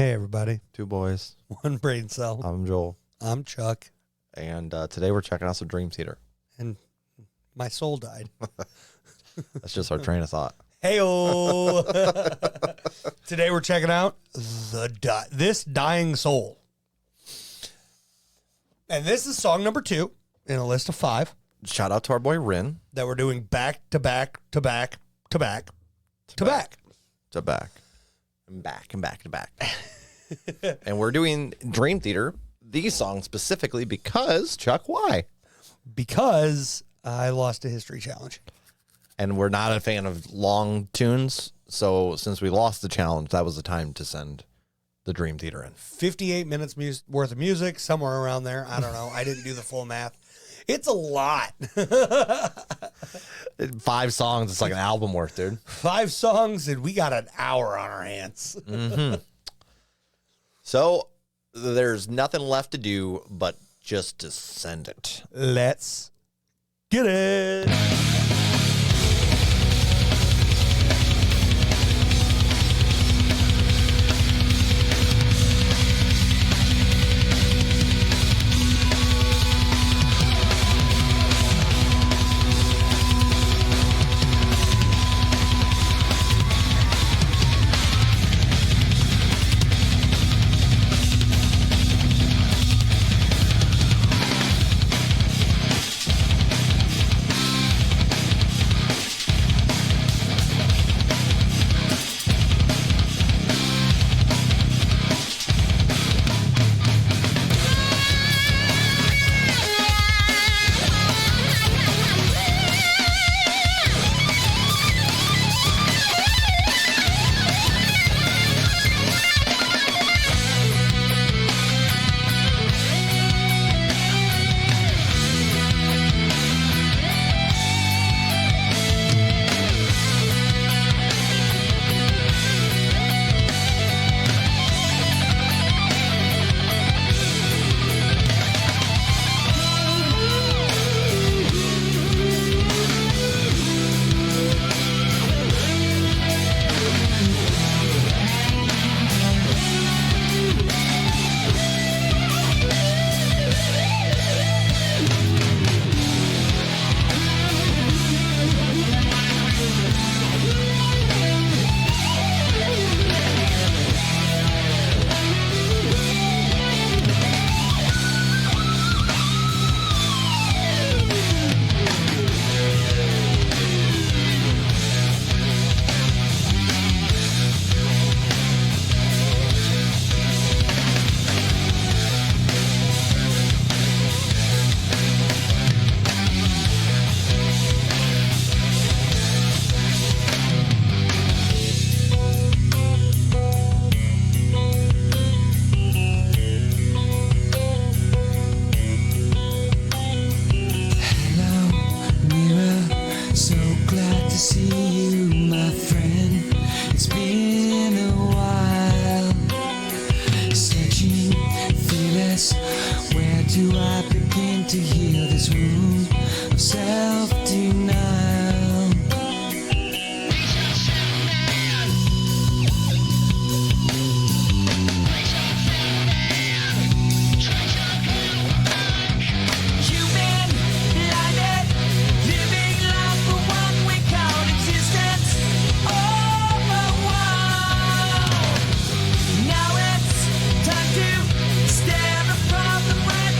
Hey, everybody. Two boys. One brain cell. I'm Joel. I'm Chuck. And today we're checking out some Dream Theater. And my soul died. That's just our train of thought. Hey-o. Today we're checking out This Dying Soul. And this is song number 2 in a list of 5 Shout out to our boy Rin. that we're doing back to back to back to back to back. To back. And back. And we're doing Dream Theater, these songs specifically because, Chuck, why? Because I lost a history challenge. And we're not a fan of long tunes, so since we lost the challenge, that was the time to send the Dream Theater in. 58 minutes worth of music, somewhere around there. I don't know. I didn't do the full math. It's a lot. 5 songs, it's like an album worth, dude. 5 songs, and we got an hour on our hands. Mm-hmm. So there's nothing left to do but just to send it. Let's get it.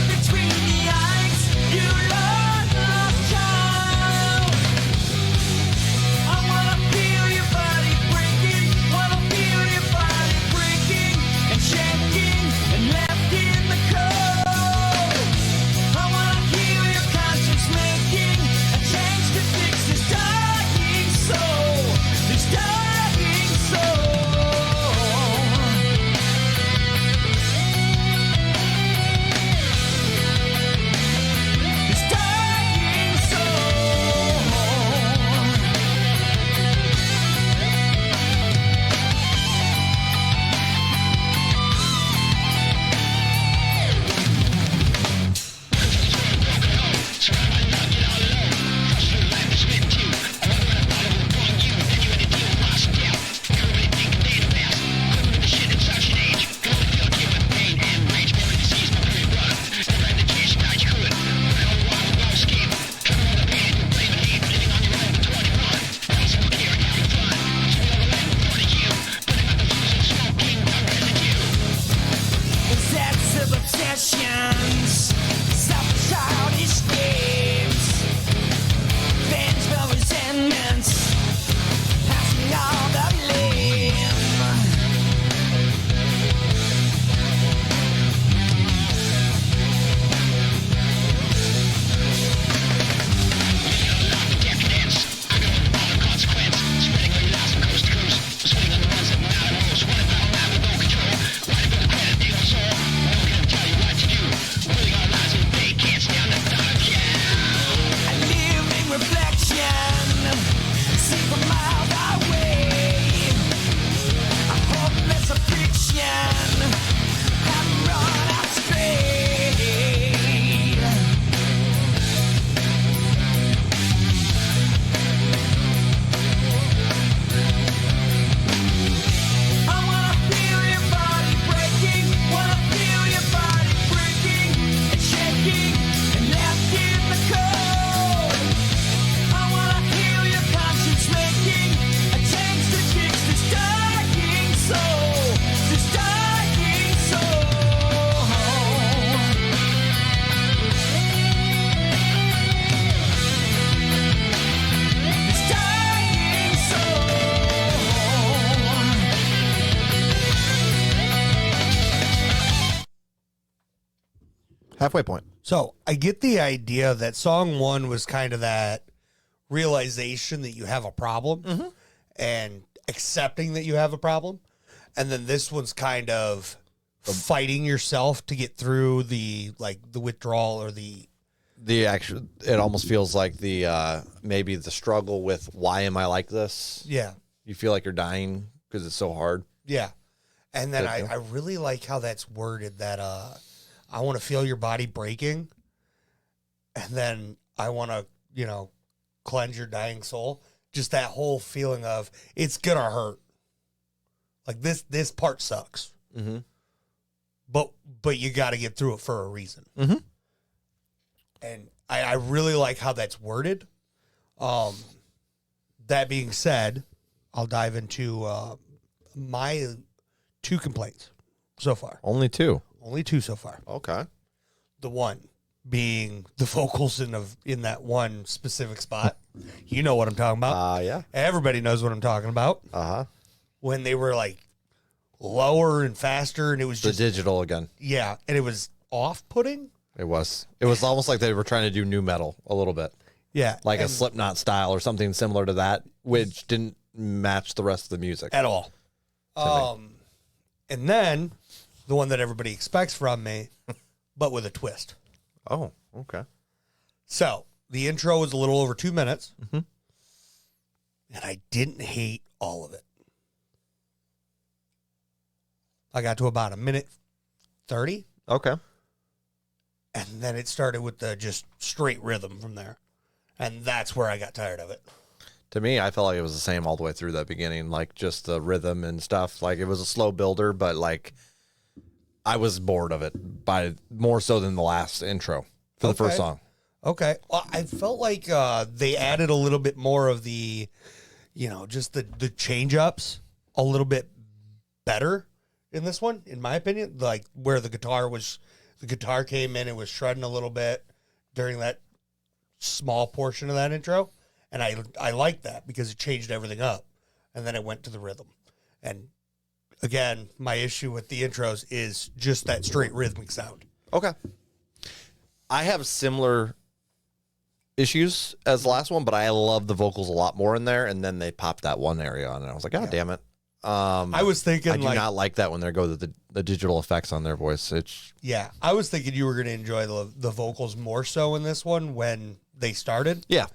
Between the eyes, you lost child. Halfway point. So I get the idea that song 1 was kind of that realization that you have a problem and accepting that you have a problem. And then this one's kind of fighting yourself to get through the withdrawal or the actual. It almost feels like the maybe the struggle with why am I like this? Yeah. You feel like you're dying because it's so hard. Yeah. And then I really like how that's worded that I want to feel your body breaking, and then I want to, cleanse your dying soul. Just that whole feeling of it's gonna hurt. Like this part sucks. Mm-hmm. But you got to get through it for a reason. Mm-hmm. And I really like how that's worded. That being said, I'll dive into my 2 complaints so far. Only 2. Only 2 so far. Okay. The one being the vocals in that one specific spot. You know what I'm talking about. Yeah. Everybody knows what I'm talking about. Uh-huh. When they were like lower and faster, and it was The just digital again. Yeah, and it was off-putting. It was almost like they were trying to do new metal a little bit. Yeah. Like a Slipknot style or something similar to that, which didn't match the rest of the music. At all. And then the one that everybody expects from me, but with a twist. Oh, okay. So the intro was a little over 2 minutes, and I didn't hate all of it. I got to about 1:30. Okay. And then it started with the just straight rhythm from there. And that's where I got tired of it. To me, I felt like it was the same all the way through that beginning, like just the rhythm and stuff. Like it was a slow builder, but like I was bored of it by more so than the last intro for the first song. Okay. Well, I felt like they added a little bit more of the, just the change ups a little bit better in this one, in my opinion. Like where the guitar came in and was shredding a little bit during that small portion of that intro. And I liked that because it changed everything up. And then it went to the rhythm. And again, my issue with the intros is just that straight rhythmic sound. Okay. I have similar issues as the last one, but I love the vocals a lot more in there. And then they popped that one area on, and I was like, God damn it. I was thinking I do not like that when they go to the digital effects on their voice. I was thinking you were going to enjoy the vocals more so in this one when they started. Yeah,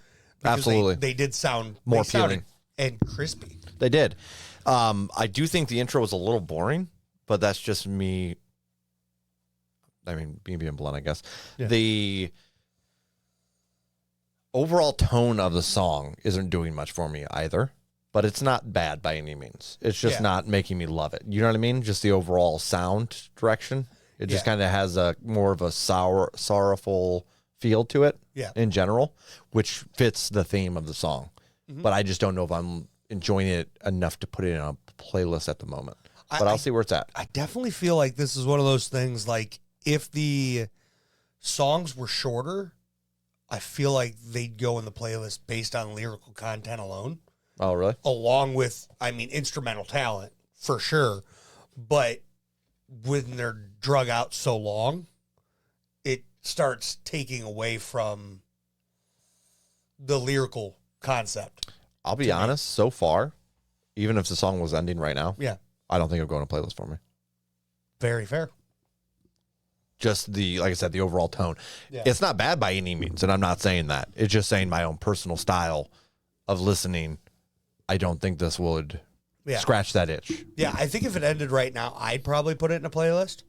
absolutely. They did sound more appealing and crispy. They did. I do think the intro was a little boring, but that's just me. I mean, being blunt, I guess. Yeah. The overall tone of the song isn't doing much for me either. But it's not bad by any means. It's just not making me love it. You know what I mean? Just the overall sound direction. It just kind of has a more of a sorrowful feel to it in general, which fits the theme of the song. Mm-hmm. But I just don't know if I'm enjoying it enough to put it in a playlist at the moment. But I'll see where it's at. I definitely feel like this is one of those things, like if the songs were shorter, I feel like they'd go in the playlist based on lyrical content alone. Oh, really? Along with, instrumental talent, for sure. But when they're drug out so long, it starts taking away from the lyrical concept. I'll be honest, so far, even if the song was ending right now, I don't think it would go in a playlist for me. Very fair. Just like I said, the overall tone. Yeah. It's not bad by any means, and I'm not saying that. It's just saying my own personal style of listening. I don't think this would scratch that itch. Yeah, I think if it ended right now, I'd probably put it in a playlist.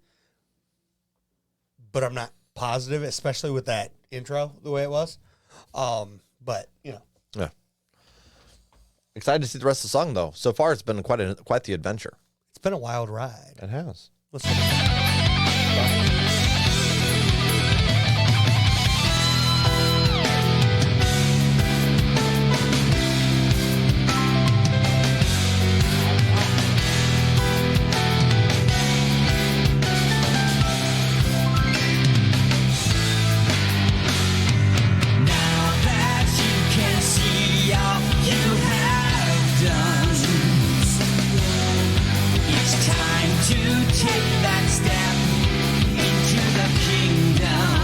But I'm not positive, especially with that intro, the way it was. But, Yeah. Excited to see the rest of the song, though. So far, it's been quite the adventure. It's been a wild ride. It has. Let's go. Take that step into the kingdom.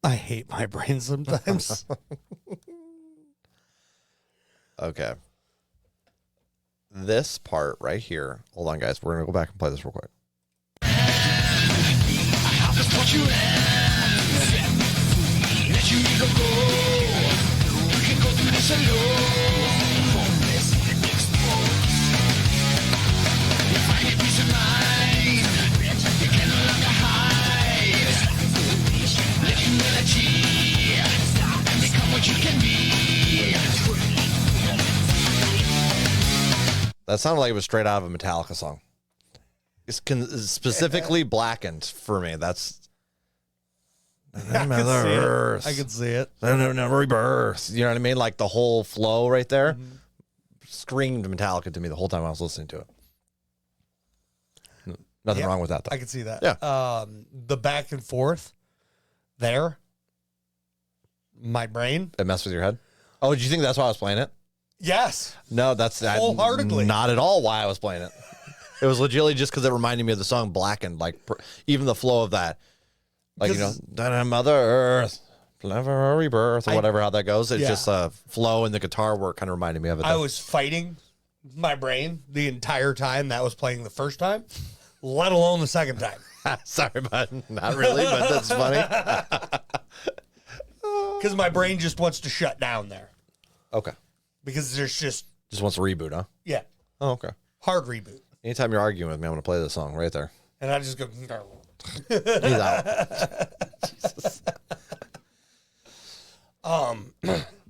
I hate my brain sometimes. Okay. This part right here. Hold on, guys. We're going to go back and play this real quick. That sounded like it was straight out of a Metallica song. It's specifically Blackened for me. That's I can see it. Rebirth. You know what I mean? Like the whole flow right there screamed Metallica to me the whole time I was listening to it. Nothing wrong with that, though. I can see that. Yeah. The back and forth there, my brain. It messed with your head? Oh, did you think that's why I was playing it? Yes. No, that's Wholeheartedly. not at all why I was playing it. It was legitimately just because it reminded me of the song Blackened, like even the flow of that. Like, Mother Earth, never a rebirth, or whatever, how that goes. It's just a flow and the guitar work kind of reminded me of it. I was fighting my brain the entire time that was playing the first time, let alone the second time. Sorry, bud. Not really, but that's funny. Because my brain just wants to shut down there. Okay. Because there's just wants to reboot, huh? Yeah. Oh, okay. Hard reboot. Anytime you're arguing with me, I'm going to play this song right there. And I just go, He's out. Jesus.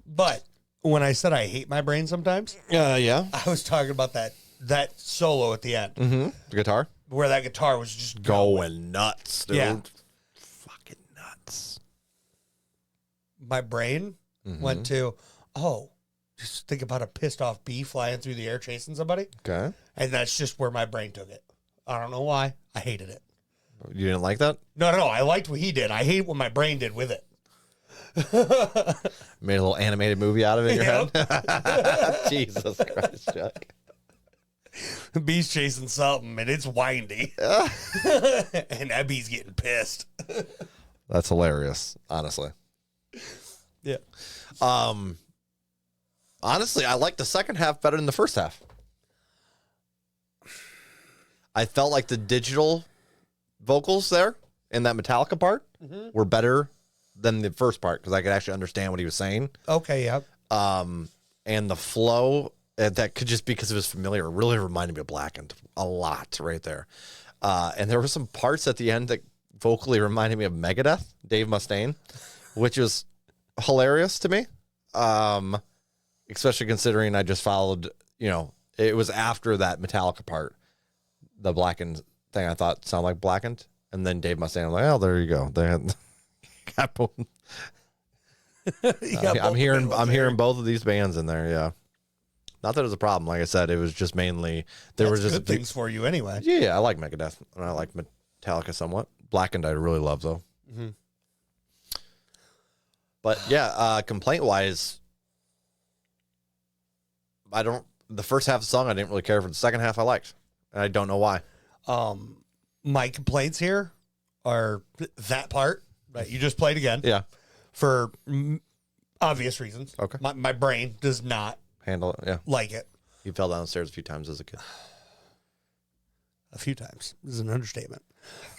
But when I said I hate my brain sometimes, Yeah. I was talking about that solo at the end. Mm-hmm. The guitar? Where that guitar was just Going nuts, dude. Yeah. Fucking nuts. My brain went to, just think about a pissed off bee flying through the air chasing somebody. Okay. And that's just where my brain took it. I don't know why. I hated it. You didn't like that? No. I liked what he did. I hate what my brain did with it. Made a little animated movie out of it in your head? Jesus Christ, Chuck. The bee's chasing something, and it's windy. And that bee's getting pissed. That's hilarious, honestly. Yeah. Honestly, I like the second half better than the first half. I felt like the digital vocals there in that Metallica part were better than the first part because I could actually understand what he was saying. Okay, yeah. And the flow, that could just be because it was familiar, it really reminded me of Blackened a lot right there. And there were some parts at the end that vocally reminded me of Megadeth, Dave Mustaine, which was hilarious to me. Especially considering I just followed, it was after that Metallica part, the Blackened thing I thought sounded like Blackened. And then Dave Mustaine, I'm like, oh, there you go. They had I'm hearing both of these bands in there, yeah. Not that it was a problem. Like I said, it was just mainly there was just good things for you anyway. Yeah, I like Megadeth and I like Metallica somewhat. Blackened I really love though. Mm-hmm. But yeah, complaint wise, the first half of the song I didn't really care for. The second half I liked. And I don't know why. My complaints here are that part that you just played again. Yeah. For obvious reasons. Okay. My brain does not handle it. Yeah. Like it. You fell downstairs a few times as a kid. A few times. This is an understatement.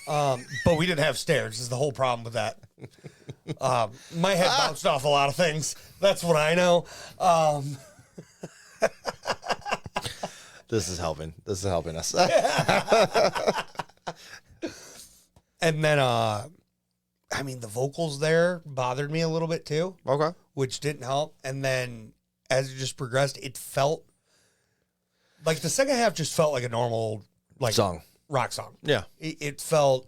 But we didn't have stairs is the whole problem with that. My head bounced off a lot of things. That's what I know. This is helping. This is helping us. And then, the vocals there bothered me a little bit too. Okay. Which didn't help. And then as it just progressed, it felt like the second half just felt like a normal song. Rock song. Yeah. It felt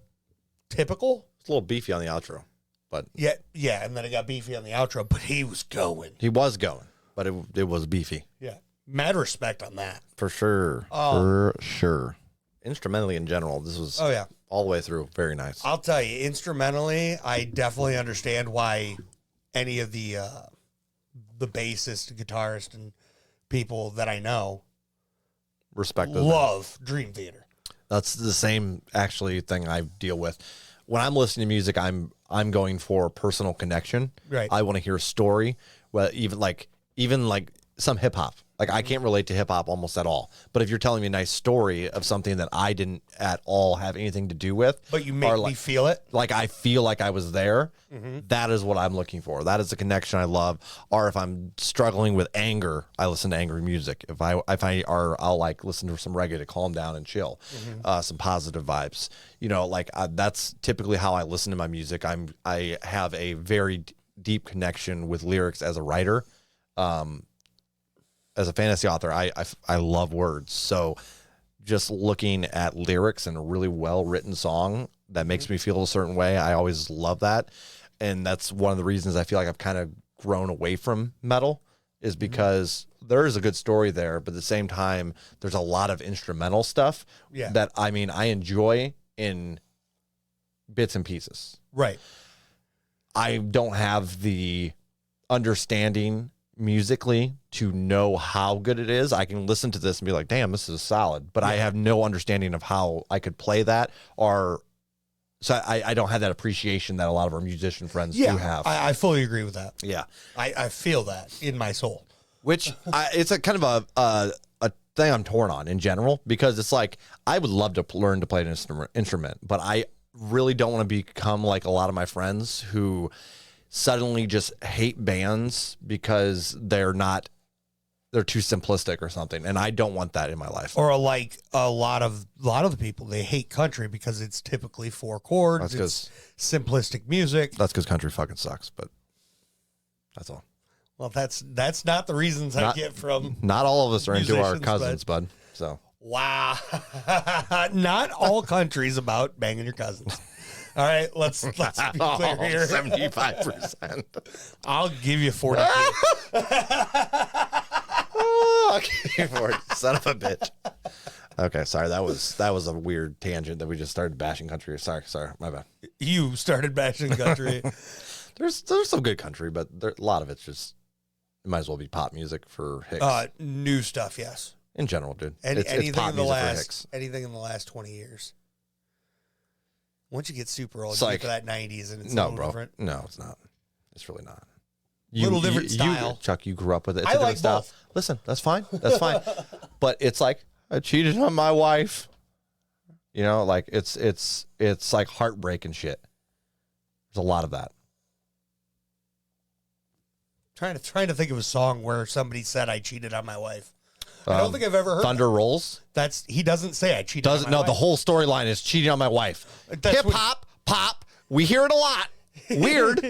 typical. It's a little beefy on the outro, but yeah. And then it got beefy on the outro, but he was going. He was going, but it was beefy. Yeah. Mad respect on that. For sure. For sure. Instrumentally in general, this was all the way through. Very nice. I'll tell you, instrumentally, I definitely understand why any of the bassist, guitarist, and people that I know love Dream Theater. That's the same actually thing I deal with. When I'm listening to music, I'm going for personal connection. Right. I want to hear a story. Well, even like some hip hop. Like I can't relate to hip hop almost at all. But if you're telling me a nice story of something that I didn't at all have anything to do with, but you make me feel it, like I feel like I was there, that is what I'm looking for. That is the connection I love. Or if I'm struggling with anger, I listen to angry music. I'll like listen to some reggae to calm down and chill, some positive vibes. That's typically how I listen to my music. I have a very deep connection with lyrics as a writer. As a fantasy author, I love words. So just looking at lyrics in a really well-written song that makes me feel a certain way, I always love that. And that's one of the reasons I feel like I've kind of grown away from metal is because there is a good story there, but at the same time, there's a lot of instrumental stuff that, I mean, I enjoy in bits and pieces. Right. I don't have the understanding musically to know how good it is. I can listen to this and be like, damn, this is solid, but I have no understanding of how I could play that, or so I don't have that appreciation that a lot of our musician friends do have. I fully agree with that. Yeah. I feel that in my soul. Which it's a kind of a thing I'm torn on in general, because it's like, I would love to learn to play an instrument, but I really don't want to become like a lot of my friends who suddenly just hate bands because they're too simplistic or something, and I don't want that in my life. Or like a lot of the people, they hate country because it's typically 4 chords. It's simplistic music. That's because country fucking sucks, but that's all. Well, that's not the reasons I get from. Not all of us are into our cousins, bud. So wow, not all country's about banging your cousins. All right, let's be clear here. 75%. I'll give you 42. I'll give you 40. Son of a bitch. Okay, sorry. That was a weird tangent that we just started bashing country. Sorry, my bad. You started bashing country. There's some good country, but a lot of it's just, it might as well be pop music for Hicks. New stuff, yes. In general, dude. Anything in the last 20 years. Once you get super old, you get to that 90s, and it's a little different. No, it's not. It's really not. Little different style. Chuck, you grew up with it. It's I a different like style. both. Listen, that's fine. That's fine. But it's like, I cheated on my wife. You know, like it's like heartbreak and shit. There's a lot of that. Trying to think of a song where somebody said I cheated on my wife. I don't think I've ever heard Thunder Rolls. He doesn't say I cheated on my wife. The whole storyline is cheating on my wife. That's Hip hop, pop. We hear it a lot. Weird.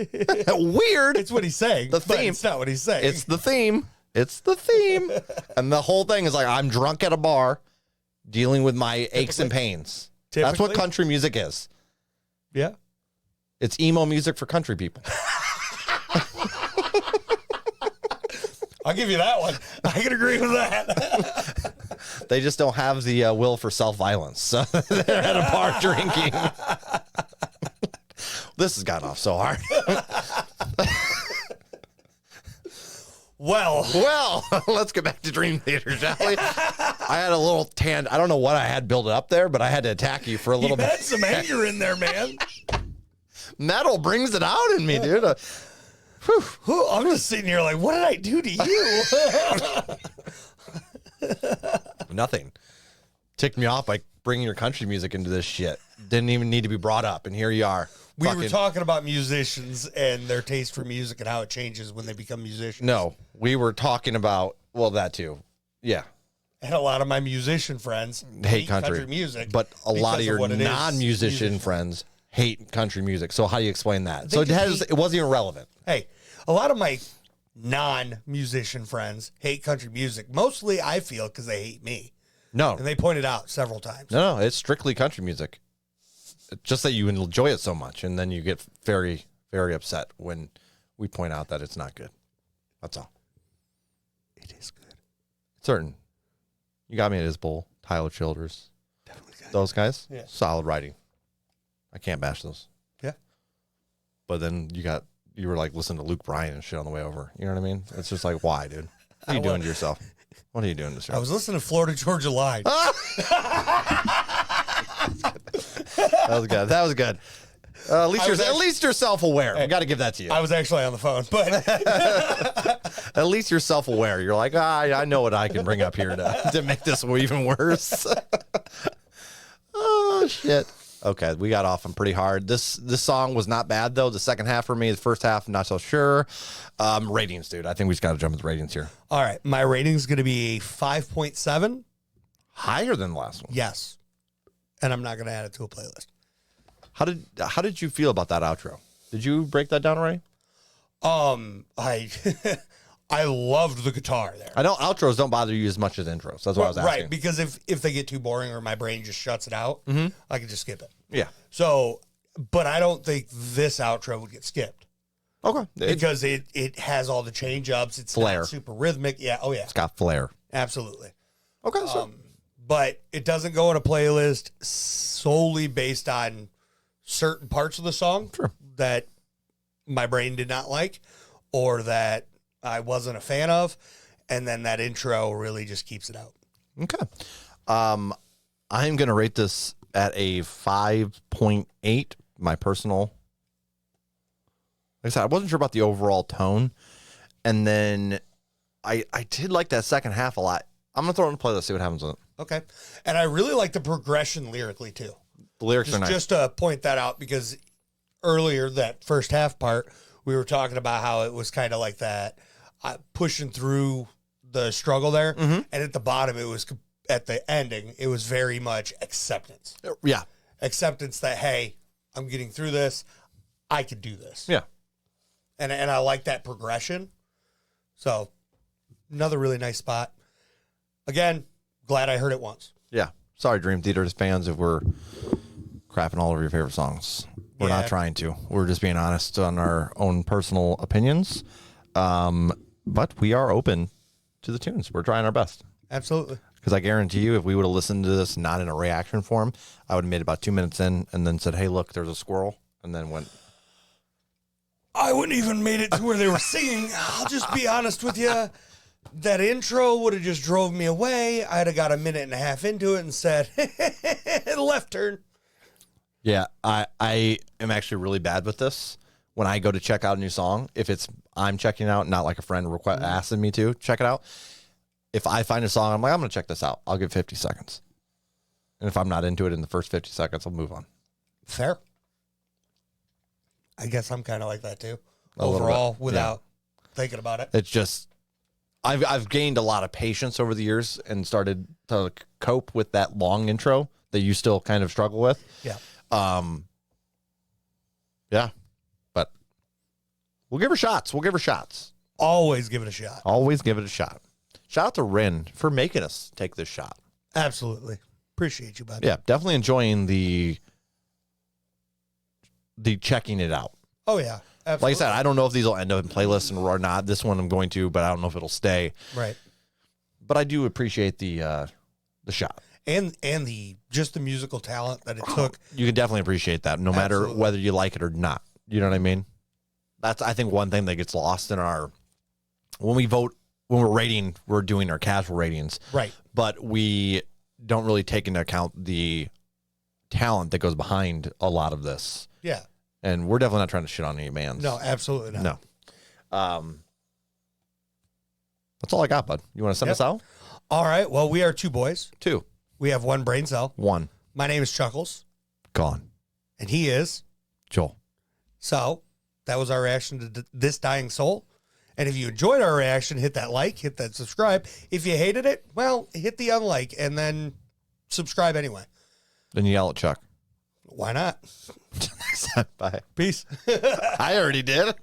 Weird. It's what he's saying. The theme. It's not what he's saying. It's the theme. It's the theme. And the whole thing is like, I'm drunk at a bar dealing with my aches and pains. That's what country music is. Yeah. It's emo music for country people. I'll give you that one. I can agree with that. They just don't have the will for self-violence. So they're at a bar drinking. This has gotten off so hard. Well, let's get back to Dream Theater, shall we? I had a little I don't know what I had built up there, but I had to attack you for a little bit. You had some anger in there, man. Metal brings it out in me, dude. I'm just sitting here like, what did I do to you? Nothing. Ticked me off by bringing your country music into this shit. Didn't even need to be brought up, and here you are. We were talking about musicians and their taste for music and how it changes when they become musicians. No, we were talking about, well, that too. Yeah. And a lot of my musician friends hate country music. But a lot of your non-musician friends hate country music. So how do you explain that? So it wasn't even relevant. Hey, a lot of my non-musician friends hate country music. Mostly, I feel, because they hate me. No. And they pointed out several times. No, it's strictly country music. Just that you enjoy it so much, and then you get very, very upset when we point out that it's not good. That's all. It is good. Certain. You got me at Isbell, Tyler Childers. Definitely good. Those guys? Yeah. Solid writing. I can't bash those. Yeah. But then you were like listening to Luke Bryan and shit on the way over. You know what I mean? It's just like, why, dude? What are you doing to yourself? What are you doing to yourself? I was listening to Florida Georgia Line. That was good. At least you're self-aware. I got to give that to you. I was actually on the phone, but at least you're self-aware. You're like, I know what I can bring up here to make this even worse. Oh shit. Okay, we got off on pretty hard. This song was not bad though. The second half for me, the first half, not so sure. Ratings, dude. I think we just got to jump into ratings here. All right, my rating's going to be 5.7. Higher than the last one. Yes, and I'm not going to add it to a playlist. How did you feel about that outro? Did you break that down already? I loved the guitar there. I know outros don't bother you as much as intros. That's what I was asking. Right, because if they get too boring or my brain just shuts it out, I can just skip it. Yeah. So, but I don't think this outro would get skipped. Okay. Because it has all the change ups. It's Flair. not super rhythmic. Yeah. Oh, yeah. It's got flair. Absolutely. Okay. So But it doesn't go in a playlist solely based on certain parts of the song that my brain did not like or that I wasn't a fan of. And then that intro really just keeps it out. okay. I'm going to rate this at a 5.8. My personal. Like I said, I wasn't sure about the overall tone. And then I did like that second half a lot. I'm going to throw it in the playlist, see what happens with it. Okay. And I really like the progression lyrically, too. The lyrics are nice. Just to point that out, because earlier, that first half part, we were talking about how it was kind of like that pushing through the struggle there. Mm-hmm. And at the bottom, it was, at the ending, it was very much acceptance. Yeah. Acceptance that, hey, I'm getting through this. I could do this. Yeah. And I like that progression. So, another really nice spot. Again, glad I heard it once. Yeah. Sorry, Dream Theater fans, if we're crapping all over your favorite songs. We're not trying to. We're just being honest on our own personal opinions. But we are open to the tunes. We're trying our best. Absolutely. Because I guarantee you, if we would have listened to this not in a reaction form, I would have made about 2 minutes in and then said, hey, look, there's a squirrel. And then went. I wouldn't even made it to where they were singing. I'll just be honest with you. That intro would have just drove me away. I'd have got a minute and a half into it and said, left turn. Yeah, I am actually really bad with this. When I go to check out a new song, if it's I'm checking out, not like a friend asking me to check it out. If I find a song, I'm like, I'm going to check this out. I'll give 50 seconds. And if I'm not into it in the first 50 seconds, I'll move on. Fair. I guess I'm kind of like that too. A little Overall, bit, without thinking about it. It's just, I've gained a lot of patience over the years and started to cope with that long intro that you still kind of struggle with. Yeah. Yeah. But we'll give her shots. We'll give her shots. Always give it a shot. Always give it a shot. Shout out to Rin for making us take this shot. Absolutely. Appreciate you, bud. Yeah, definitely enjoying the checking it out. Oh, yeah. Absolutely. Like I said, I don't know if these will end up in playlists or not. This one I'm going to, but I don't know if it'll stay. Right. But I do appreciate the shot. And the just the musical talent that it took. You can definitely appreciate that, no matter whether you like it or not. You know what I mean? That's, I think, one thing that gets lost in our when we vote, when we're rating, we're doing our casual ratings. Right. But we don't really take into account the talent that goes behind a lot of this. Yeah. And we're definitely not trying to shit on any bands. No, absolutely not. No. That's all I got, bud. You want to send us out? All right. Well, we are two boys. Two. We have one brain cell. One. My name is Chuckles. Gone. And he is Joel. So that was our reaction to This Dying Soul. And if you enjoyed our reaction, hit that like, hit that subscribe. If you hated it, well, hit the unlike and then subscribe anyway. Then you yell at Chuck. Why not? Bye. Peace. I already did.